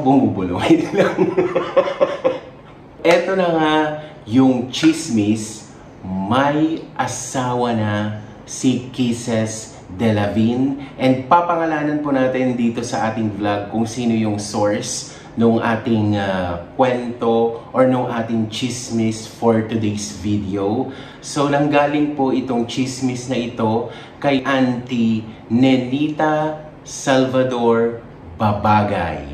bumubulo. Wait lang. Eto na nga yung chismis, may asawa na si Kisses Delavigne. And papangalanan po natin dito sa ating vlog kung sino yung source nung ating kwento or nung ating chismis for today's video. So nanggaling po itong chismis na ito kay Auntie Nenita Salvador Babagay.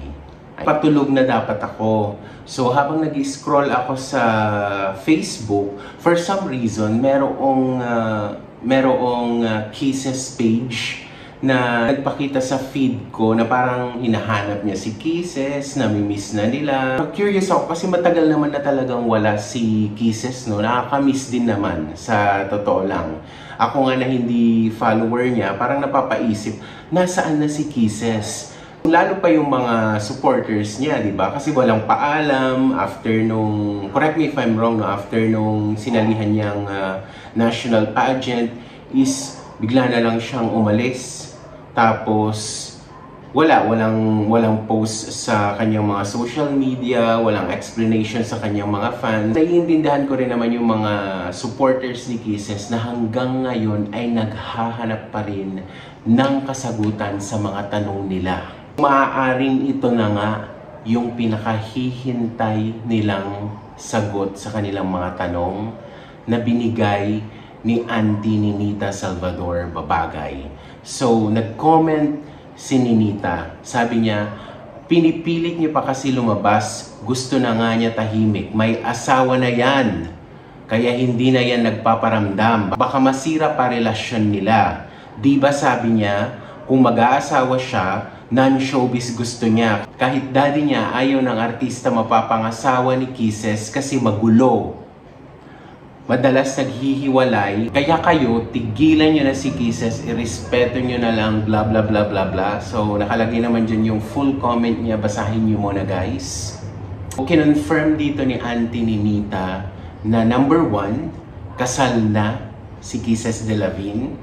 Patulog na dapat ako. So habang nag-scroll ako sa Facebook, for some reason, merong Kisses page na nagpakita sa feed ko na parang hinahanap niya si Kisses, namimiss na nila. Curious ako kasi matagal naman na talagang wala si Kisses, no? Nakakamiss din naman, sa totoo lang. Ako nga na hindi follower niya, parang napapaisip, nasaan na si Kisses? Lalo pa yung mga supporters niya, di ba? Kasi walang paalam after nung, correct me if I'm wrong, no? After nung sinalihan niyang national pageant, is bigla na lang siyang umalis. Tapos, walang post sa kanyang mga social media, walang explanation sa kanyang mga fans. Naiintindihan ko rin naman yung mga supporters ni Kisses na hanggang ngayon ay naghahanap pa rin ng kasagutan sa mga tanong nila. Maaaring ito na nga yung pinakahihintay nilang sagot sa kanilang mga tanong na binigay ni Auntie Nenita Salvador Babagay. So, nag-comment si Nenita. Sabi niya, pinipilit niya pa kasi lumabas, gusto na nga niya tahimik. May asawa na yan, kaya hindi na yan nagpaparamdam. Baka masira pa relasyon nila. Di ba sabi niya, kung mag-aasawa siya, non-showbiz gusto niya. Kahit daddy niya ayaw ng artista mapapangasawa ni Kisses kasi magulo. Madalas naghihiwalay. Kaya kayo, tigilan nyo na si Kisses, irespeto nyo na lang, bla bla bla bla bla. So, nakalagay naman dyan yung full comment niya. Basahin nyo muna, guys. Kinonfirm dito ni Auntie Nenita na number 1, kasal na si Kisses Delavigne.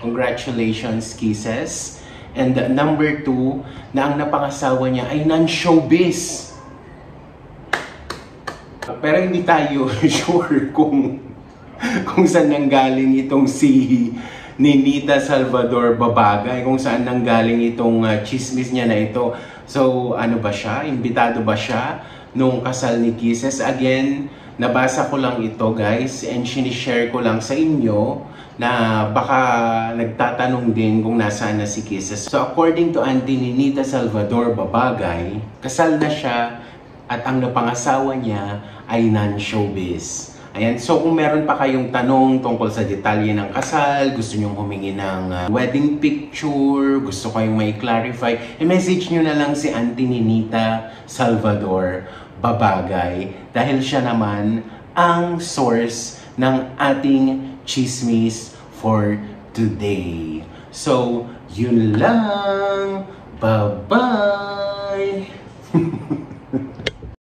Congratulations, Kisses. And number 2, na ang napangasawa niya ay non-showbiz. Pero hindi tayo sure kung saan nanggaling itong si Nenita Salvador Babagay, kung saan nanggaling itong chismis niya na ito. So, ano ba siya? Imbitado ba siya nung kasal ni Kisses? Again, nabasa ko lang ito, guys, and sinishare ko lang sa inyo na baka nagtatanong din kung nasaan na si Kisses. So, according to Auntie Nenita Salvador Babagay, kasal na siya at ang napangasawa niya ay non-showbiz. Ayan, so kung meron pa kayong tanong tungkol sa detalye ng kasal, gusto nyong humingi ng wedding picture, gusto kayong may clarify, i-message nyo na lang si Auntie Nenita Salvador Babagay dahil siya naman ang source ng ating chismis for today. So, yun lang. Bye-bye!